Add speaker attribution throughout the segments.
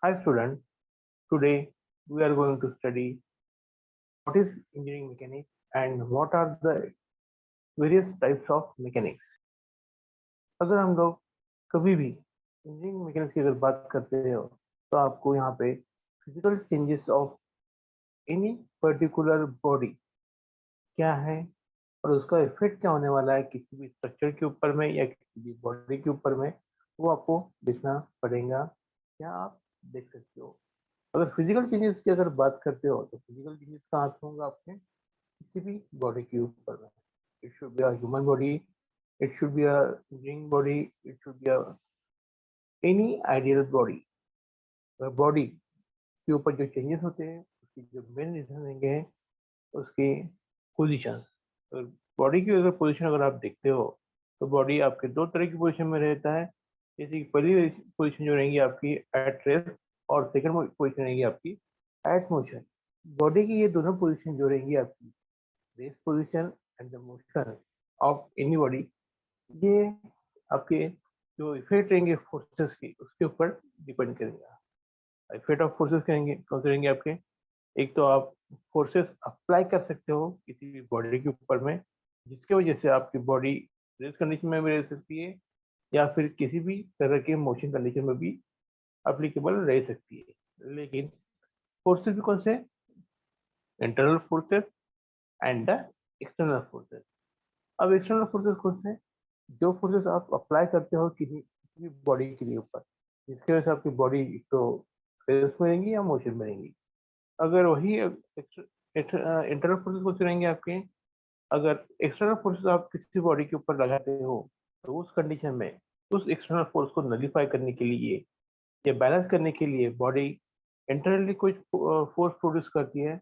Speaker 1: Hi students, today we are going to study what is engineering mechanics and what are the various types of mechanics. अगर हम लोग कभी भी engineering mechanics की अगर बात करते हो तो आपको यहाँ पे physical changes of any particular body क्या है और उसका इफेक्ट क्या होने वाला है किसी भी स्ट्रक्चर के ऊपर में या किसी भी बॉडी के ऊपर में, वो आपको देखना पड़ेगा। क्या आप देख सकते हो? अगर फिजिकल चेंजेस की अगर बात करते हो तो फिजिकल चेंजेस कहाँ से होंगे आपके किसी भी बॉडी के ऊपर में। It should be a human body, it should be a living body, it should be a any ideal body. Body के ऊपर जो चेंजेस होते हैं उसकी जो मेन रीजन रहेंगे उसके पोजिशन। बॉडी की अगर पोजीशन अगर आप देखते हो तो बॉडी आपके दो तरह की पोजीशन में रहता है। जैसे कि पहली पोजीशन जो रहेंगी आपकी एट रेस्ट और सेकंड पोजीशन रहेगी आपकी एट मोशन। बॉडी की ये दोनों पोजीशन जो रहेंगी आपकी rest position and the motion of any body, ये आपके जो इफेक्ट रहेंगे फोर्सेस की उसके ऊपर डिपेंड करेगा। इफेक्ट ऑफ फोर्सेस करेंगे कौन से रहेंगे आपके, एक तो आप फोर्सेस अप्लाई कर सकते हो किसी भी बॉडी के ऊपर में जिसकी वजह से आपकी बॉडी रेस्ट कंडीशन में भी रह सकती है या फिर किसी भी तरह के मोशन कंडीशन में भी अप्लीकेबल रह सकती है। लेकिन फोर्सेस भी कौन से, internal forces and the external forces. अब एक्सटर्नल फोर्सेस कौन से, जो फोर्सेस आप अप्लाई करते हो किसी भी बॉडी के ऊपर जिसकी वजह से आपकी बॉडी तो रेस्ट में रहेंगी या मोशन में रहेंगी। अगर वही इंटरनल फोर्सेस कौन से रहेंगे आपके, अगर एक्सटर्नल फोर्सेस आप किसी बॉडी के ऊपर लगाते हो तो उस कंडीशन में उस एक्सटर्नल फोर्स को नलीफाई करने के लिए या बैलेंस करने के लिए बॉडी इंटरनली कुछ फोर्स प्रोड्यूस करती है।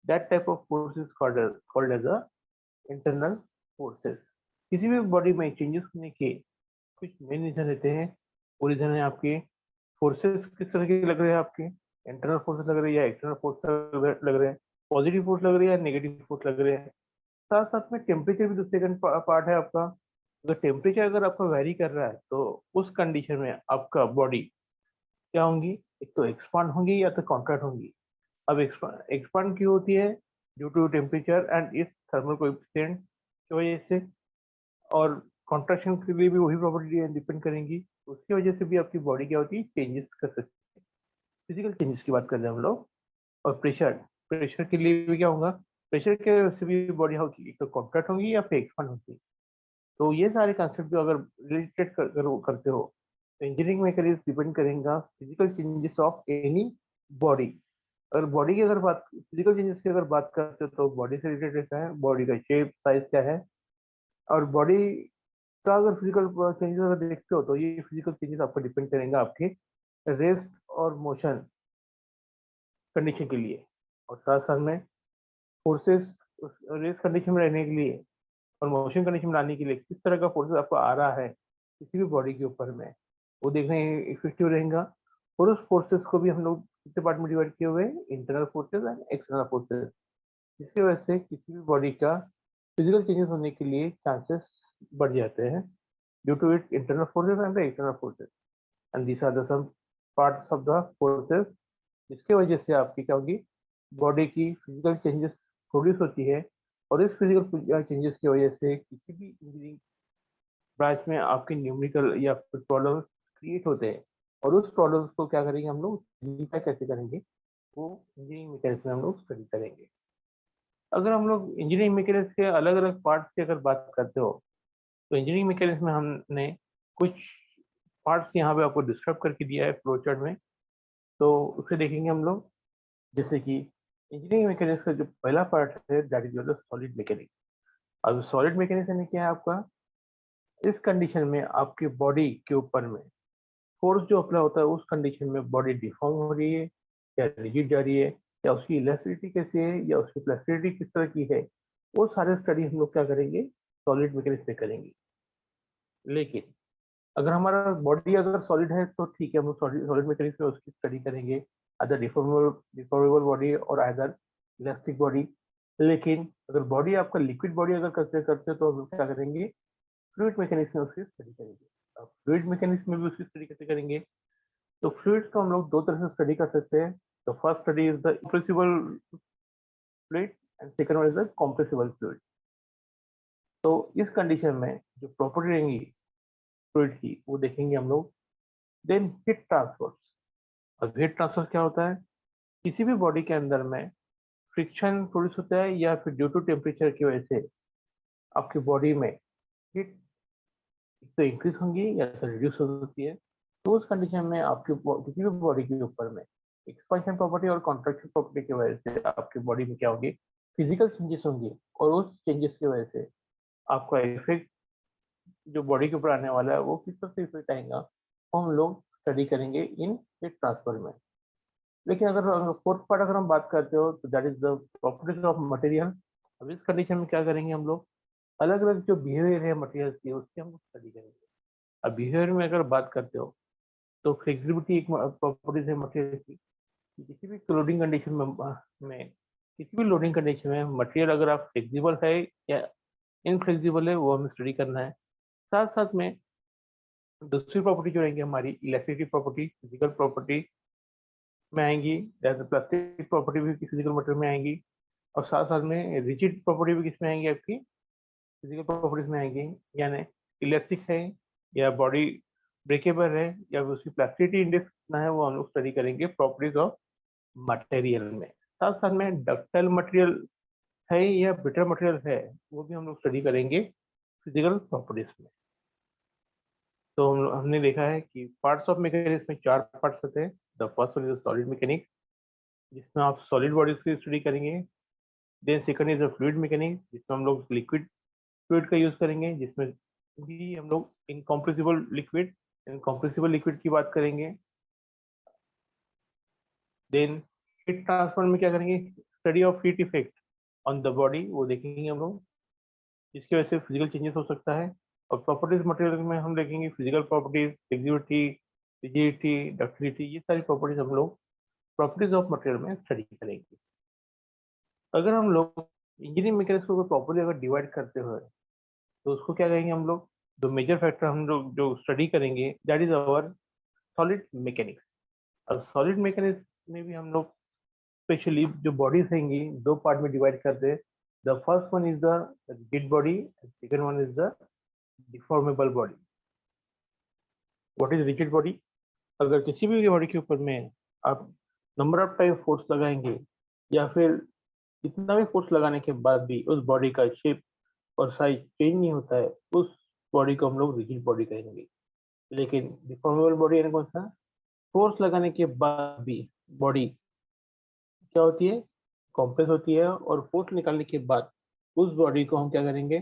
Speaker 1: That type of force is called as a internal forces. किसी भी बॉडी में चेंजेस होने के कुछ मेन रीजन रहते हैं। वो रीजन है आपके फोर्सेस किस तरह के लग रहे हैं, आपके इंटरनल फोर्सेस लग रहे हैं या एक्सटर्नल फोर्स लग रहे हैं, पॉजिटिव फोर्स लग रहे हैं या नेगेटिव फोर्स लग रहे हैं। साथ साथ में टेम्परेचर भी दूसरे पार्ट है आपका। अगर टेम्परेचर अगर आपका वेरी कर रहा है तो उस कंडीशन में आपका बॉडी क्या होंगी, एक तो एक्सपांड होंगी या तो कॉन्ट्रैक्ट होंगी। अब एक्सपांड क्यों होती है, ड्यू टू टेम्परेचर एंड इस थर्मल कोएफिशिएंट की वजह से, और कॉन्ट्रैक्शन के लिए भी वही प्रॉपर्टी डिपेंड करेंगी। उसकी वजह से भी आपकी बॉडी क्या होती है, चेंजेस कर सकती है। फिजिकल चेंजेस की बात कर रहे हैं हम लोग। और प्रेशर, प्रेशर के लिए भी क्या होगा, प्रेशर के वजह से भी बॉडी होगी, एक तो कॉन्ट्रैक्ट होंगी या फिर एक्सपांड होगी। तो ये सारे कंसेप्ट जो अगर रिलेटेड करते हो तो इंजीनियरिंग में करिए डिपेंड करेगा physical changes of any body. अगर बॉडी की अगर बात फिजिकल चेंजेस की अगर बात करते हो तो बॉडी से रिलेटेड रहता है, बॉडी का शेप साइज क्या है। और बॉडी का अगर फिजिकल चेंजेस अगर देखते हो तो ये फिजिकल चेंजेस आपको डिपेंड करेंगे आपके रेस्ट और मोशन कंडीशन के लिए। और साथ साथ में फोर्सेस रेस्ट कंडीशन में रहने के लिए और मोशन कंडीशन में लाने के लिए किस तरह का फोर्सेस आपको आ रहा है किसी भी बॉडी के ऊपर में, वो देखना इफेक्टिव रहेगा। और उस फोर्सेस को भी हम लोग कितने पार्ट में डिवाइड किए हुए हैं, internal forces and external forces. जिसकी वजह से किसी भी बॉडी का फिजिकल चेंजेस होने के लिए चांसेस बढ़ जाते हैं due to its internal forces and the external forces. And these are the some parts of the forces जिसकी वजह से आपकी क्या होगी, बॉडी की फिजिकल चेंजेस प्रोड्यूस होती है। और इस फिजिकल चेंजेस की वजह से किसी भी इंजीनियरिंग ब्रांच में आपके न्यूमेरिकल या फिर प्रॉब्लम क्रिएट होते हैं। और उस प्रॉब्लम्स को क्या करेंगे हम लोग, सिम्प्लीफाई कैसे करेंगे, वो इंजीनियरिंग मैकेनिक्स में हम लोग स्टडी करेंगे। अगर हम लोग इंजीनियरिंग मैकेनिक्स के अलग अलग पार्ट्स की अगर बात करते हो तो इंजीनियरिंग मैकेनिक्स में हमने कुछ पार्ट्स यहाँ पे आपको डिस्क्राइब करके दिया है फ्लो चार्ट में, तो उसे देखेंगे हम लोग। जैसे कि इंजीनियरिंग मैकेनिक्स का जो पहला पार्ट है that is your solid mechanics. अब सॉलिड मैकेनिक्स यानी क्या है आपका, इस कंडीशन में आपके बॉडी के ऊपर में फोर्स जो अप्लाई होता है उस कंडीशन में बॉडी डिफॉर्म हो रही है या रिजिड जा रही है, या उसकी इलास्टिसिटी कैसी है या उसकी प्लास्टिसिटी किस तरह की है, वो सारे स्टडी हम लोग क्या करेंगे, सॉलिड मैकेनिक्स से करेंगे। लेकिन अगर हमारा बॉडी अगर सॉलिड है तो ठीक है, हम लोग सॉलिड मैकेनिक्स में उसकी स्टडी करेंगे, अदर डिफॉर्मेबल बॉडी और अदर इलास्टिक बॉडी। लेकिन अगर बॉडी आपका लिक्विड बॉडी अगर कंसिडर करते हैं तो हम लोग क्या करेंगे, फ्लूइड मैकेनिक्स में उसकी स्टडी करेंगे। अब फ्लूइड मैकेनिक्स में भी उसकी स्टडी कैसे करेंगे, तो फ्लूइड्स को हम लोग दो तरह से स्टडी कर सकते हैं। तो first study is the impressible fluid and second one is the compressible fluid. तो इस कंडीशन में जो प्रॉपर्टी रहेंगी फ्लूइड की वो देखेंगे हम लोग। Then heat transfer. अब हीट ट्रांसफर क्या होता है? किसी भी बॉडी के अंदर में फ्रिक्शन प्रोड्यूस होता है या फिर ड्यू टू टेम्परेचर की वजह से आपकी बॉडी में हीट तो इंक्रीज होंगी या तो रिड्यूस हो सकती है। तो उस कंडीशन में आपके किसी भी बॉडी के ऊपर में एक्सपांशन प्रॉपर्टी और कॉन्ट्रैक्शन प्रॉपर्टी की वजह से आपकी बॉडी में क्या होंगे? फिजिकल चेंजेस होंगे, और उस चेंजेस की वजह से आपका इफेक्ट जो बॉडी के ऊपर आने वाला है वो किस तरह से इफेक्ट आएगा वो हम लोग स्टडी करेंगे इन हीट ट्रांसफर में। लेकिन अगर फोर्थ पार्ट अगर हम बात करते हो तो that is the properties of material. अब इस कंडीशन में क्या करेंगे हम लोग? अलग अलग जो बिहेवियर है मटेरियल की उसकी हम लोग स्टडी करेंगे। अब बिहेवियर में अगर बात करते हो तो फ्लेक्सिबिलिटी एक प्रॉपर्टीज है मटेरियल की। किसी भी लोडिंग कंडीशन में किसी भी लोडिंग कंडीशन में मटेरियल अगर आप फ्लेक्सिबल है या इनफ्लेक्सिबल है वो हमें स्टडी करना है। साथ साथ में दूसरी प्रॉपर्टी जो रहेंगी हमारी इलेक्ट्रिसिटी प्रॉपर्टी, फिजिकल प्रॉपर्टी में आएंगी, जैसे प्लास्टिक प्रॉपर्टी भी फिजिकल मटेरियल में आएंगी, और साथ साथ में रिजिड प्रॉपर्टी भी किसमें आएंगी? आपकी फिजिकल प्रॉपर्टीज में आएंगी। यानी इलेक्ट्रिक है या बॉडी ब्रेकेबल है या फिर उसकी प्लास्टिसिटी इंडेक्स कितना है वो हम लोग स्टडी करेंगे प्रॉपर्टीज ऑफ मटेरियल में। साथ साथ में डक्टाइल मटेरियल है या ब्रिटल मटेरियल है वो भी हम लोग स्टडी करेंगे फिजिकल प्रॉपर्टीज में। तो हमने देखा है कि पार्ट्स ऑफ मैकेनिक्स में चार पार्ट्स होते हैं। The first one is solid mechanics, जिसमें आप सॉलिड बॉडीज की स्टडी करेंगे। Then second is the fluid mechanics, जिसमें हम लोग लिक्विड फ्लूइड का यूज करेंगे, जिसमें भी हम लोग इनकम्प्रेसिबल लिक्विड की बात करेंगे। देन हीट ट्रांसफर में क्या करेंगे? Study of heat effect on the body वो देखेंगे हम लोग, जिसकी वजह से फिजिकल चेंजेस हो सकता है। और प्रॉपर्टीज मटेरियल में हम देखेंगे physical properties, flexibility, rigidity, ductility, ये सारी प्रॉपर्टीज हम लोग प्रॉपर्टीज ऑफ मटेरियल में स्टडी करेंगे। अगर हम लोग इंजीनियरिंग मैकेनिक्स को प्रॉपर्ली अगर डिवाइड करते हुए तो उसको क्या कहेंगे हम लोग? दो मेजर फैक्टर हम लोग जो स्टडी करेंगे that is our solid mechanics. अब सॉलिड मैकेनिक्स में भी हम लोग स्पेशली जो बॉडीज रहेंगी दो पार्ट में डिवाइड करते हैं। The first one is the rigid body, second one is the deformable body. What is rigid body? अगर किसी भी बॉडी के ऊपर में आप नंबर ऑफ टाइम फोर्स लगाएंगे या फिर कितना भी फोर्स लगाने के बाद भी उस बॉडी का शेप और साइज चेंज नहीं होता है, उस बॉडी को हम लोग रिजिड बॉडी कहेंगे। लेकिन डिफॉर्मेबल बॉडी यानी कौन सा? फोर्स लगाने के बाद भी बॉडी क्या होती है? कॉम्प्रेस होती है, और फोर्स निकालने के बाद उस बॉडी को हम क्या करेंगे?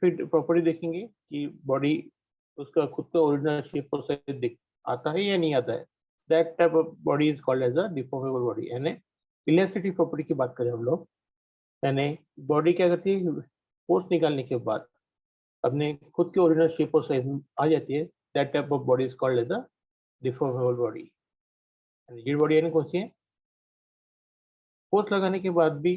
Speaker 1: फिर प्रॉपर्टी देखेंगे कि बॉडी उसका खुद का ओरिजिनल शेप और साइज दिख आता है या नहीं आता है। That type of body is called as a deformable body. यानी इलास्टिसिटी प्रॉपर्टी की बात करें हम लोग, यानी बॉडी क्या करती है? फोर्स निकालने के बाद अपने खुद के ओरिजिनल शेप और साइज आ जाती है। That type of body is called as a deformable body. Rigid body यानी कौन सी है? फोर्स लगाने के बाद भी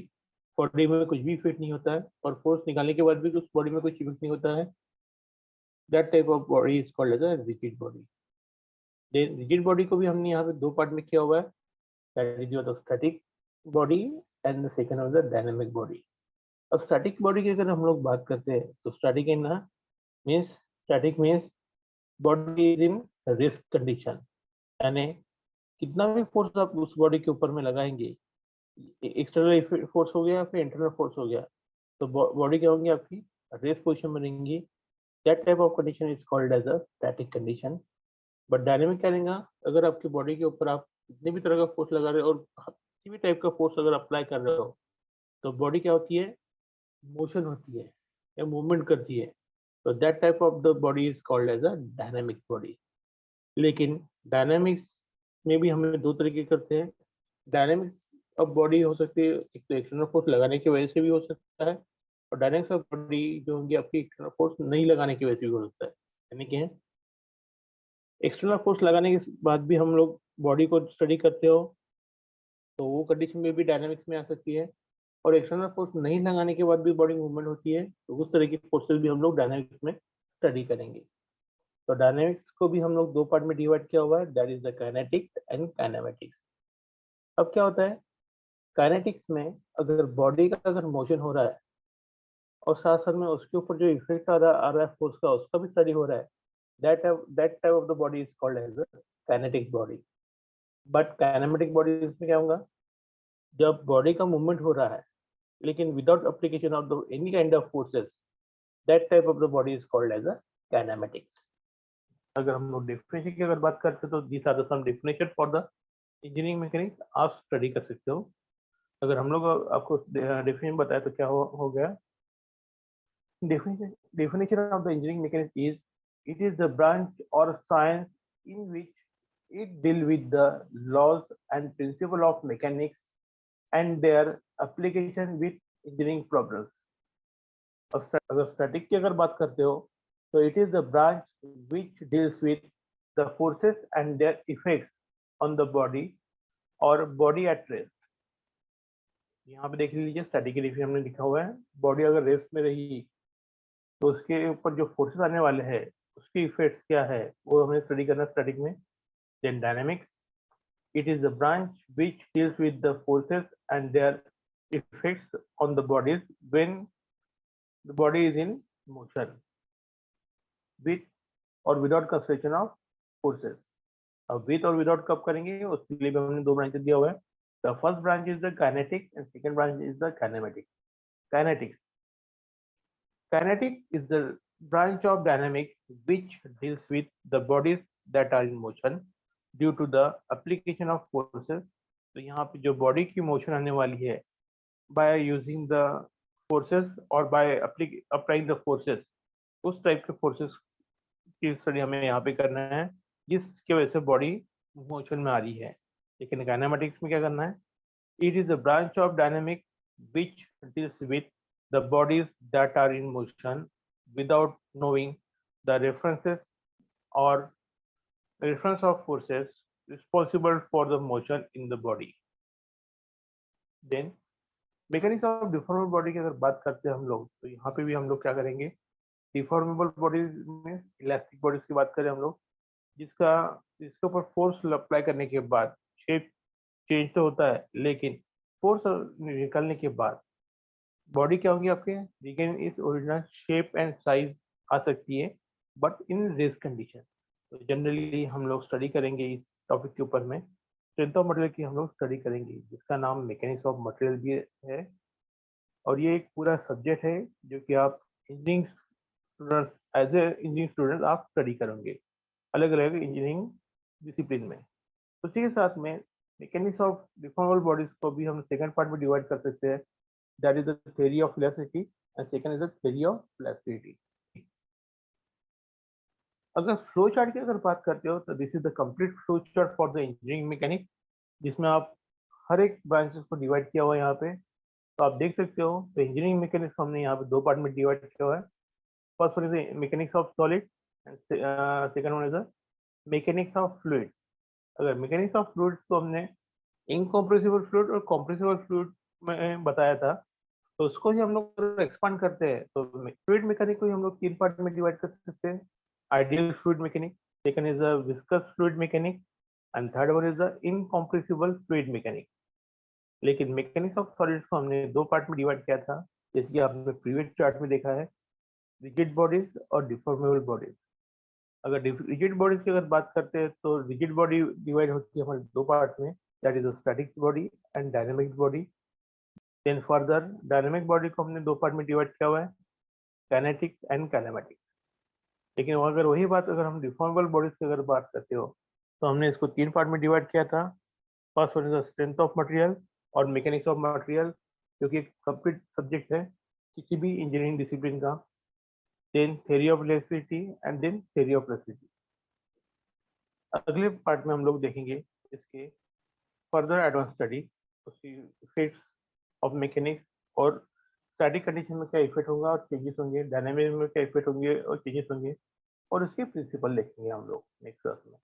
Speaker 1: बॉडी में कुछ भी इफेक्ट नहीं होता है, और फोर्स निकालने के बाद भी उस बॉडी में कुछ इफेक्ट नहीं होता है। That type of body is called as a rigid body. Rigid body को भी हमने यहाँ पे दो पार्ट में किया हुआ है, that is the static body and the second of the dynamic body. अब स्टैटिक बॉडी की अगर हम लोग बात करते हैं तो static in means static means body is in rest condition. यानी कितना भी फोर्स आप उस बॉडी के ऊपर में लगाएंगे, एक्सटर्नल फोर्स हो गया फिर इंटरनल फोर्स हो गया, तो बॉडी क्या होंगी? आपकी रेस्ट पोजिशन में रहेंगी। That type of condition is called as a static condition. But dynamic क्या रहेगा? अगर आपकी बॉडी के ऊपर आप कितने भी तरह का फोर्स लगा रहे हो और किसी भी टाइप का फोर्स अगर अप्लाई कर रहे हो तो बॉडी क्या होती है? मोशन होती है या मूवमेंट करती है। तो that type of the body is called as a dynamic body. लेकिन डायनेमिक्स में भी हमें दो तरीके करते हैं। डायनेमिक्स ऑफ बॉडी हो सकती है, एक तो एक्सटर्नल फोर्स लगाने की वजह से भी हो सकता है, और डायनेमिक्स ऑफ बॉडी जो होंगी आपकी एक्सटर्नल फोर्स नहीं लगाने की वजह से भी हो सकता है। यानी कि एक्सटर्नल फोर्स लगाने के बाद भी हम लोग बॉडी को स्टडी करते हो तो वो कंडीशन में भी डायनामिक्स में आ सकती है, और एक्सटर्नल फोर्स नहीं लगाने के बाद भी बॉडी मूवमेंट होती है तो उस तरह की फोर्सेस भी हम लोग डायनामिक्स में स्टडी करेंगे। तो डायनेमिक्स को भी हम लोग दो पार्ट में डिवाइड किया हुआ है, that is the kinetics and kinematics. अब क्या होता है, काइनेटिक्स में अगर बॉडी का अगर मोशन हो रहा है और साथ साथ में उसके ऊपर जो इफेक्ट आ रहा है फोर्स का, उसका भी स्टडी हो रहा है, that type of the body is called as a kinetic body. But kinematic body इसमें क्या होगा, जब बॉडी का मूवमेंट हो रहा है लेकिन without application of the any kind of forces, that type of the body is called as a kinematics. अगर हम लोग डेफिनेशन की अगर बात करते हैं तो these are the some definition for the engineering mechanics, आप स्टडी कर सकते हो। अगर हम लोग आपको डेफिनेशन बताया तो क्या हो गया, definition of the engineering mechanics is it is the branch or science in which it deals with the laws and principle of mechanics and their application with engineering problems. अगर स्टैटिक की अगर बात करते हो तो it is the branch which deals with the forces and their effects on the body और body at rest. यहाँ पे देख लीजिए स्टैटिक के लिए हमने लिखा हुआ है, बॉडी अगर रेस्ट में रही तो उसके ऊपर जो फोर्सेस आने वाले हैं उसकी इफेक्ट्स क्या है वो हमें स्टडी करना स्टैटिक में। Then dynamics, it is the branch which deals with the forces and their effects on the bodies when the body is in motion with और विदाउट कंस्ट्रक्शन ऑफ फोर्सेस। अब with और without कब करेंगे उसके लिए भी हमने दो ब्रांचेस दिया हुआ है। The first branch is the kinetic and second branch is the kinematic. Kinetics, kinetic is the branch of dynamics which deals with the bodies that are in motion due to the application of forces। तो यहाँ पे जो body की motion आने वाली है by using the forces और by applying the forces, उस टाइप के फोर्सेस की स्टडी हमें यहाँ पे करना है जिसकी वजह से बॉडी मोशन में आ रही है। लेकिन काइनेमेटिक्स में क्या करना है, it is the branch of dynamic which deals with the bodies that are in motion without knowing the references or reference of forces responsible for the motion in the body। Then mechanics of deformable body की अगर बात करते हैं हम लोग तो यहाँ पे भी हम लोग क्या करेंगे, डिफॉर्मेबल बॉडीज में इलास्टिक बॉडीज की बात करें हम लोग, जिसके ऊपर फोर्स अप्लाई करने के बाद शेप चेंज तो होता है लेकिन फोर्स निकलने के बाद बॉडी क्या होगी आपके, रिगेन इस ओरिजिनल शेप एंड साइज आ सकती है बट इन रेस्ट कंडीशन। तो जनरली हम लोग स्टडी करेंगे इस टॉपिक के ऊपर में स्ट्रेंथ ऑफ मटेरियल की हम लोग स्टडी करेंगे, जिसका नाम मैकेनिक्स ऑफ मटेरियल भी है। और ये एक पूरा सब्जेक्ट है जो कि आप engineering student as a engineering student आप स्टडी करेंगे अलग अलग इंजीनियरिंग डिसिप्लिन में। उसी के साथ में मैकेनिक्स ऑफ डिफॉर्मेबल बॉडीज को भी हम सेकंड पार्ट में डिवाइड कर सकते हैं, that is the theory of elasticity and second is the theory of plasticity। अगर फ्लो चार्ट की अगर बात करते हो तो this is the complete flow chart for the engineering mechanics, जिसमें आप हर एक ब्रांचेस को डिवाइड किया हुआ है यहाँ पे। तो आप देख सकते हो तो इंजीनियरिंग मैकेनिक्स हमने यहाँ पे दो पार्ट में डिवाइड किया हुआ है। First one is mechanics of solid and second one is the mechanics of fluid. अगर मैकेनिक्स ऑफ फ्लूइड को हमने इनकम्प्रेसिबल फ्लूइड और कॉम्प्रेसिबल फ्लूइड में बताया था, तो उसको ही हम लोग एक्सपांड करते हैं तो फ्लूइड मैकेनिक को ही हम लोग तीन पार्ट में डिवाइड कर सकते हैं, ideal fluid mechanic, second is the viscous fluid mechanic and third one is the incompressible fluid mechanic. लेकिन मैकेनिक्स ऑफ सॉलिड्स को हमने दो पार्ट में डिवाइड किया था, जैसे कि आपने प्रीवियस चार्ट में देखा है, रिजिड बॉडीज और डिफॉर्मेबल बॉडीज। अगर रिजिड बॉडीज की अगर बात करते हैं तो रिजिड बॉडी डिवाइड होती है हमारे दो पार्ट में, that is the static body and dynamic body. Then further dynamic body को हमने दो पार्ट में डिवाइड किया हुआ है, काइनेटिक्स एंड काइनेमेटिक्स। लेकिन अगर वही बात अगर हम डिफॉर्मेबल बॉडीज की अगर बात करते हो तो हमने इसको तीन पार्ट में डिवाइड किया था। First one is strength of material और मैकेनिक्स ऑफ मटेरियल, जो कि एक कंप्लीट सब्जेक्ट है किसी भी इंजीनियरिंग डिसिप्लिन का। Then theory of electricity and then theory of electricity. अगले पार्ट में हम लोग देखेंगे इसके फर्दर एडवांस स्टडी, उसकी इफेक्ट्स ऑफ मैकेनिक्स और स्टैटिक कंडीशन में क्या इफेक्ट होगा और चेंजेस होंगे, डायनामिक में क्या इफेक्ट होंगे और चेंजेस होंगे, और उसके प्रिंसिपल देखेंगे हम लोग नेक्स्ट क्लास में।